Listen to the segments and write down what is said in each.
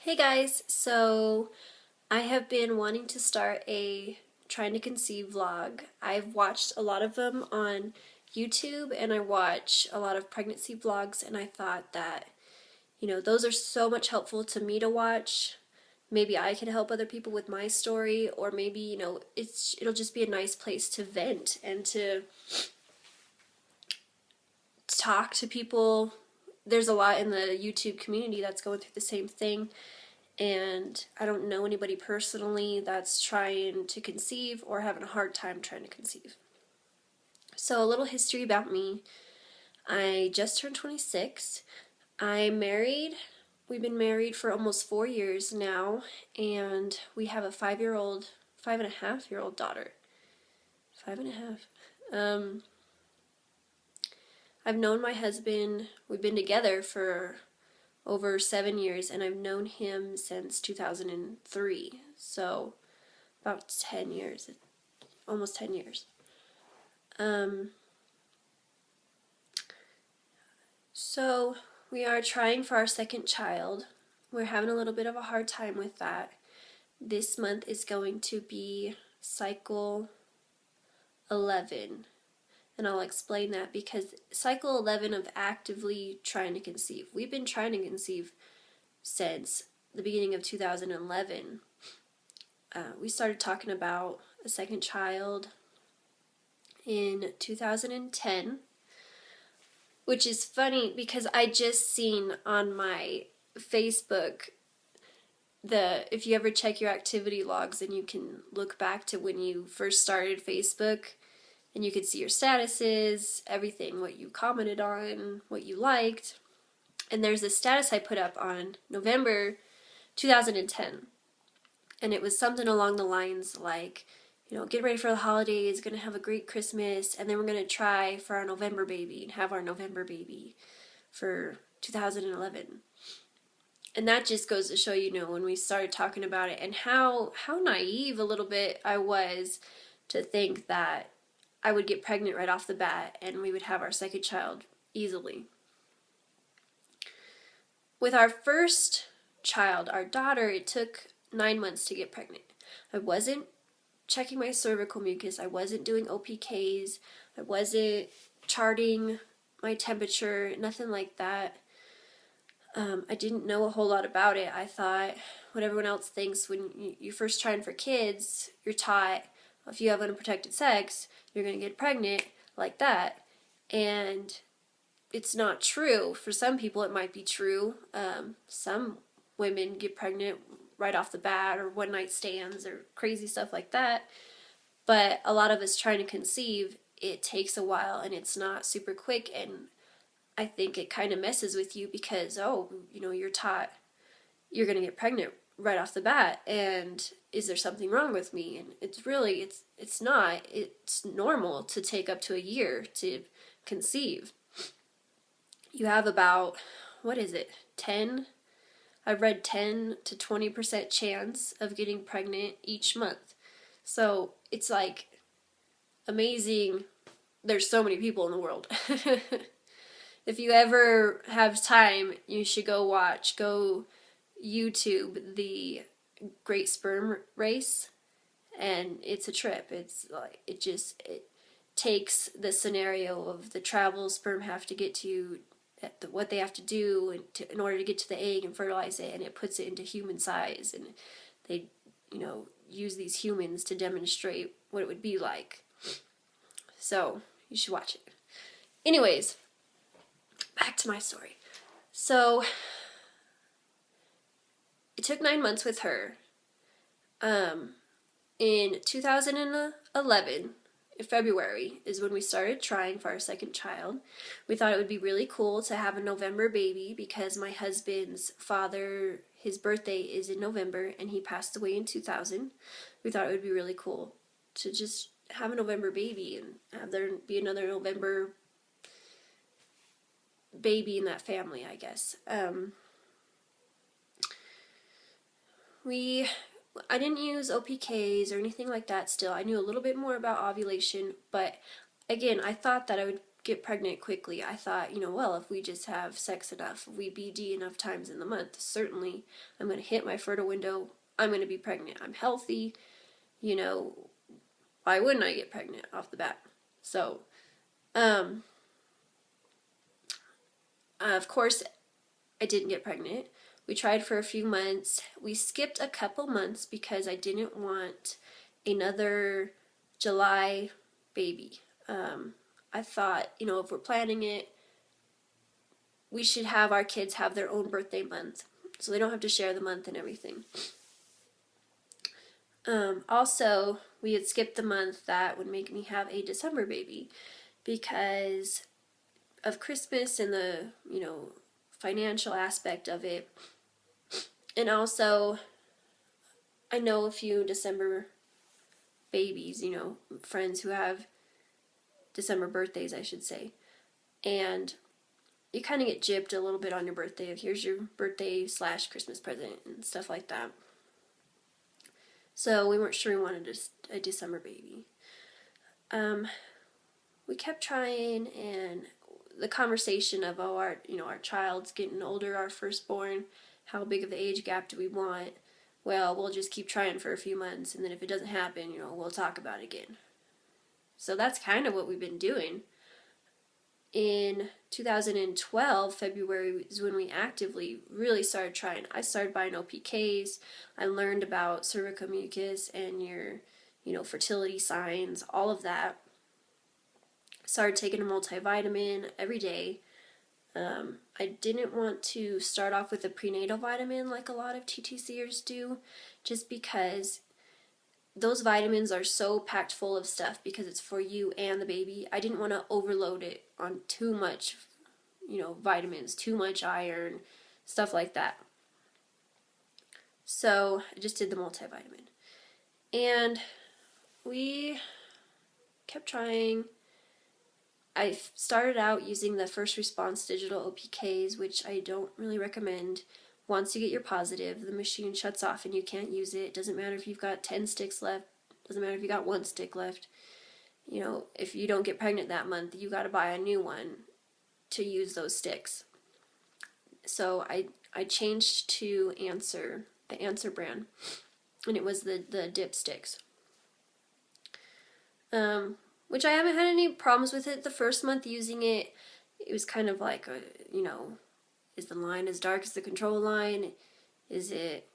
Hey guys, so I have been wanting to start a trying to conceive vlog. I've watched a lot of them on YouTube and I watch a lot of pregnancy vlogs, and I thought that, those are so much helpful to me to watch. Maybe I can help other people with my story, or maybe, it'll just be a nice place to vent and to talk to people. There's a lot in the YouTube community that's going through the same thing, and I don't know anybody personally that's trying to conceive or having a hard time trying to conceive. So, a little history about me. I just turned 26. I'm married. We've been married for almost 4 years now, and we have a 5.5-year-old daughter. 5.5. I've known my husband, we've been together for over 7 years, and I've known him since 2003, so about 10 years, almost 10 years. So we are trying for our second child. We're having a little bit of a hard time with that. This month is going to be cycle 11. And I'll explain that because cycle 11 of actively trying to conceive. We've been trying to conceive since the beginning of 2011. We started talking about a second child in 2010, which is funny because I just seen on my Facebook if you ever check your activity logs and you can look back to when you first started Facebook, and you could see your statuses, everything, what you commented on, what you liked. And there's a status I put up on November 2010. And it was something along the lines like, get ready for the holidays, gonna have a great Christmas, and then we're gonna try for our November baby and have our November baby for 2011. And that just goes to show, when we started talking about it and how naive a little bit I was to think that I would get pregnant right off the bat and we would have our second child easily. With our first child, our daughter, it took 9 months to get pregnant. I wasn't checking my cervical mucus. I wasn't doing OPKs. I wasn't charting my temperature, nothing like that. I didn't know a whole lot about it. I thought what everyone else thinks when you're first trying for kids, you're taught if you have unprotected sex, you're going to get pregnant like that. And it's not true. For some people, it might be true. Some women get pregnant right off the bat, or one night stands, or crazy stuff like that. But a lot of us trying to conceive, it takes a while and it's not super quick. And I think it kind of messes with you because, you're taught you're going to get pregnant right off the bat, and is there something wrong with me? And it's not. It's normal to take up to a year to conceive. You have about, 10? I've read 10 to 20% chance of getting pregnant each month. So it's like amazing. There's so many people in the world. If you ever have time, you should go YouTube the Great Sperm Race, and it's a trip. It's like it takes the scenario of the travel sperm have to get to, what they have to do in order to get to the egg and fertilize it, and it puts it into human size, and they use these humans to demonstrate what it would be like. So you should watch it. Anyways, back to my story. So it took 9 months with her. In 2011, in February, is when we started trying for our second child. We thought it would be really cool to have a November baby because my husband's father, his birthday is in November, and he passed away in 2000. We thought it would be really cool to just have a November baby and have there be another November baby in that family, I guess. I didn't use OPKs or anything like that still. I knew a little bit more about ovulation, but again, I thought that I would get pregnant quickly. I thought, well, if we just have sex enough, if we BD enough times in the month, certainly I'm going to hit my fertile window. I'm going to be pregnant. I'm healthy. Why wouldn't I get pregnant off the bat? So, of course, I didn't get pregnant. We tried for a few months. We skipped a couple months because I didn't want another July baby. I thought, if we're planning it, we should have our kids have their own birthday month so they don't have to share the month and everything. Also, we had skipped the month that would make me have a December baby because of Christmas and the, financial aspect of it. And also, I know a few December babies, friends who have December birthdays, I should say. And you kind of get gypped a little bit on your birthday. Like, here's your birthday / Christmas present and stuff like that. So we weren't sure we wanted a December baby. We kept trying, and the conversation of, our child's getting older, our firstborn, how big of the age gap do we want? Well, we'll just keep trying for a few months, and then if it doesn't happen, we'll talk about it again. So that's kind of what we've been doing. In 2012, February is when we actively really started trying. I started buying OPKs. I learned about cervical mucus and your, fertility signs, all of that. Started taking a multivitamin every day. I didn't want to start off with a prenatal vitamin like a lot of TTCers do, just because those vitamins are so packed full of stuff because it's for you and the baby. I didn't want to overload it on too much, vitamins, too much iron, stuff like that. So I just did the multivitamin. And we kept trying. I started out using the first response digital OPKs, which I don't really recommend. Once you get your positive, the machine shuts off and you can't use it. It doesn't matter if you've got 10 sticks left. It doesn't matter if you got 1 stick left. If you don't get pregnant that month, you got to buy a new one to use those sticks. So I changed to Answer, the Answer brand, and it was the dip sticks. Which I haven't had any problems with it. The first month using it, it was kind of like, is the line as dark as the control line? Is it,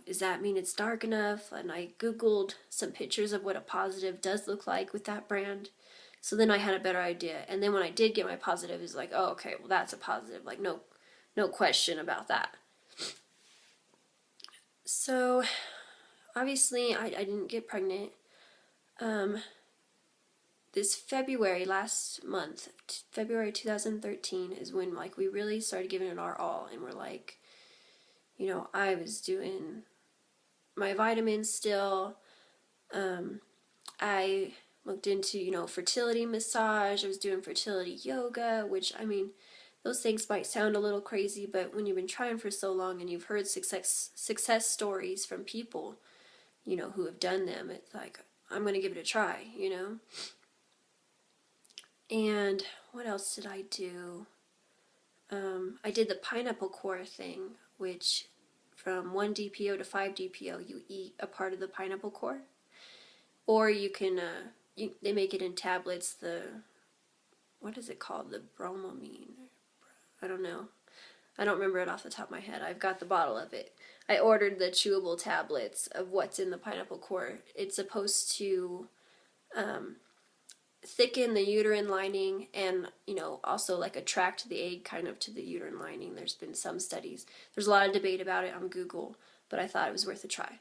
does that mean it's dark enough? And I Googled some pictures of what a positive does look like with that brand. So then I had a better idea. And then when I did get my positive, it was like, oh, okay, well, that's a positive. Like, no question about that. So, obviously, I didn't get pregnant. This February, last month, February 2013, is when, we really started giving it our all. And we're like, I was doing my vitamins still. I looked into, fertility massage. I was doing fertility yoga, which, those things might sound a little crazy, but when you've been trying for so long and you've heard success stories from people, who have done them, it's like, I'm going to give it a try, And what else did I do? I did the pineapple core thing, which from 1 DPO to 5 DPO, you eat a part of the pineapple core. Or you can, they make it in tablets, what is it called? The bromamine? I don't know. I don't remember it off the top of my head. I've got the bottle of it. I ordered the chewable tablets of what's in the pineapple core. It's supposed to thicken the uterine lining and, also attract the egg kind of to the uterine lining. There's been some studies. There's a lot of debate about it on Google, but I thought it was worth a try.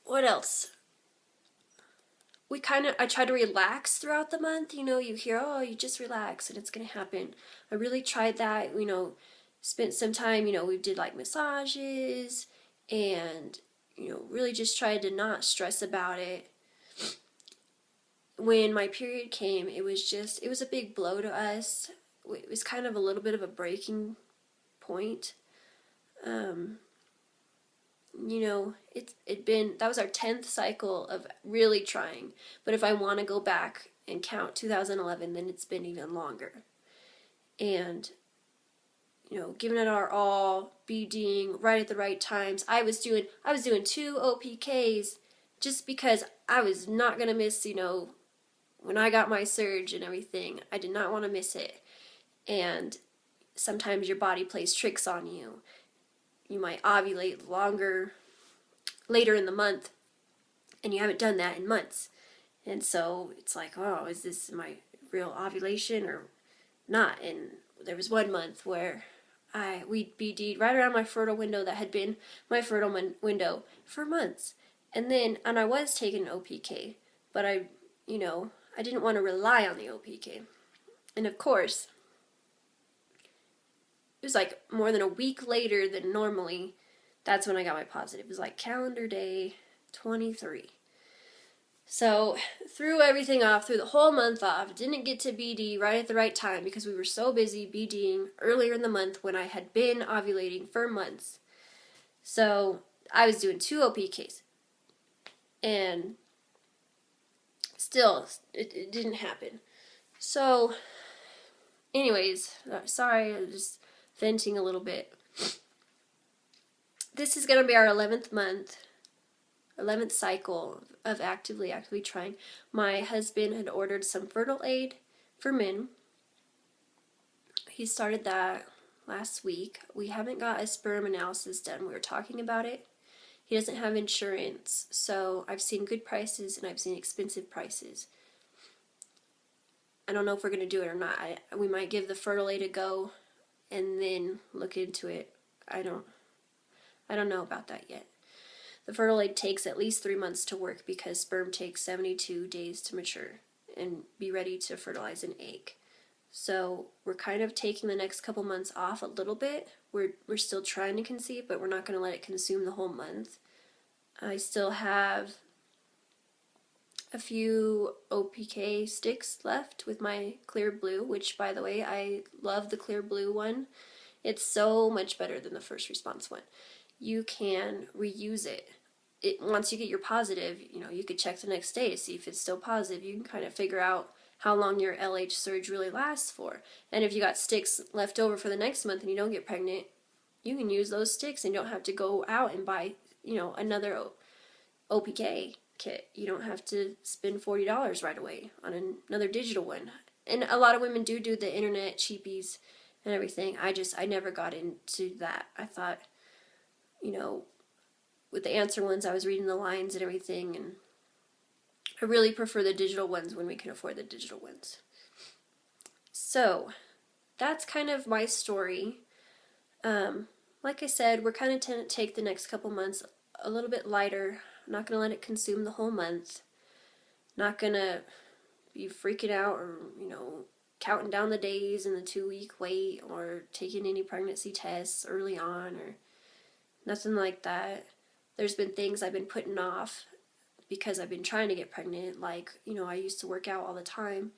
What else? I try to relax throughout the month. You hear, oh, you just relax and it's going to happen. I really tried that, spent some time, we did massages and, really just tried to not stress about it. When my period came, it was a big blow to us. It was kind of a little bit of a breaking point. that was our 10th cycle of really trying. But if I want to go back and count 2011, then it's been even longer. And giving it our all, BDing right at the right times. I was doing 2 OPKs just because I was not gonna miss, when I got my surge and everything. I did not want to miss it. And sometimes your body plays tricks on you. You might ovulate later in the month, and you haven't done that in months. And so it's like, oh, is this my real ovulation or not? And there was one month where we BD'd right around my fertile window that had been my fertile window for months. And I was taking an OPK, but I didn't want to rely on the OPK. And of course, it was like more than a week later than normally, that's when I got my positive. It was like calendar day 23. So, threw everything off, threw the whole month off, didn't get to BD right at the right time because we were so busy BDing earlier in the month when I had been ovulating for months. So, I was doing 2 OPKs. And still, it didn't happen. So, anyways, sorry, I'm just venting a little bit. This is going to be our 11th cycle of actively trying. My husband had ordered some fertile aid for men. He started that last week. We haven't got a sperm analysis done. We were talking about it. He doesn't have insurance, so I've seen good prices and I've seen expensive prices. I don't know if we're going to do it or not. We might give the fertile aid a go and then look into it. I don't know about that yet. The fertile aid takes at least 3 months to work because sperm takes 72 days to mature and be ready to fertilize an egg. So we're kind of taking the next couple months off a little bit. We're still trying to conceive, but we're not going to let it consume the whole month. I still have a few OPK sticks left with my clear blue, which, by the way, I love the clear blue one. It's so much better than the first response one. You can reuse it. Once you get your positive, you could check the next day to see if it's still positive. You can kind of figure out how long your LH surge really lasts for. And if you got sticks left over for the next month and you don't get pregnant, you can use those sticks and you don't have to go out and buy, another OPK kit. You don't have to spend $40 right away on another digital one. And a lot of women do the internet cheapies and everything. I never got into that. I thought, with the answer ones, I was reading the lines and everything, and I really prefer the digital ones when we can afford the digital ones. So, that's kind of my story. Like I said, we're kind of going to take the next couple months a little bit lighter. I'm not going to let it consume the whole month. Not going to be freaking out or, counting down the days in the 2-week wait or taking any pregnancy tests early on or nothing like that. There's been things I've been putting off because I've been trying to get pregnant. Like, I used to work out all the time,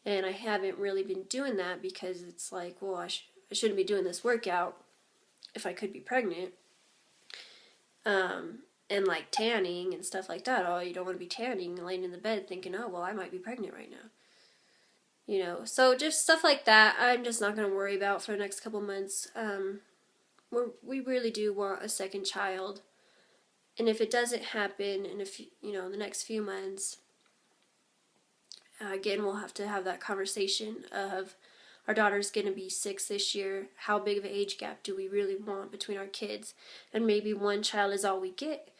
and I haven't really been doing that because it's like, well, I shouldn't be doing this workout if I could be pregnant. And like tanning and stuff like that. Oh, you don't want to be tanning and laying in the bed thinking, oh, well, I might be pregnant right now. So just stuff like that I'm just not going to worry about for the next couple months. We really do want a second child. And if it doesn't happen in the next few months, again, we'll have to have that conversation of our daughter's going to be 6 this year. How big of an age gap do we really want between our kids? And maybe one child is all we get.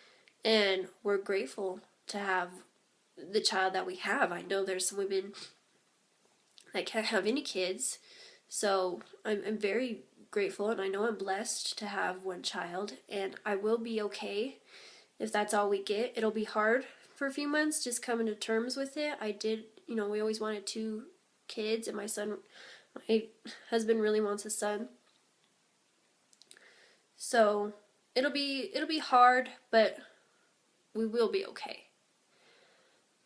And we're grateful to have the child that we have. I know there's some women that can't have any kids. So I'm very grateful, and I know I'm blessed to have one child. And I will be okay if that's all we get. It'll be hard for a few months just coming to terms with it. I did, we always wanted 2 kids, and my husband really wants a son. So it'll be hard, but we will be okay.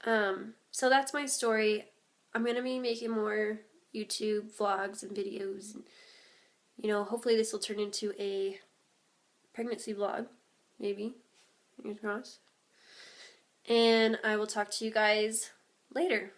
So that's my story. I'm going to be making more YouTube vlogs and videos. And, hopefully this will turn into a pregnancy vlog. maybe. Fingers crossed. And I will talk to you guys later.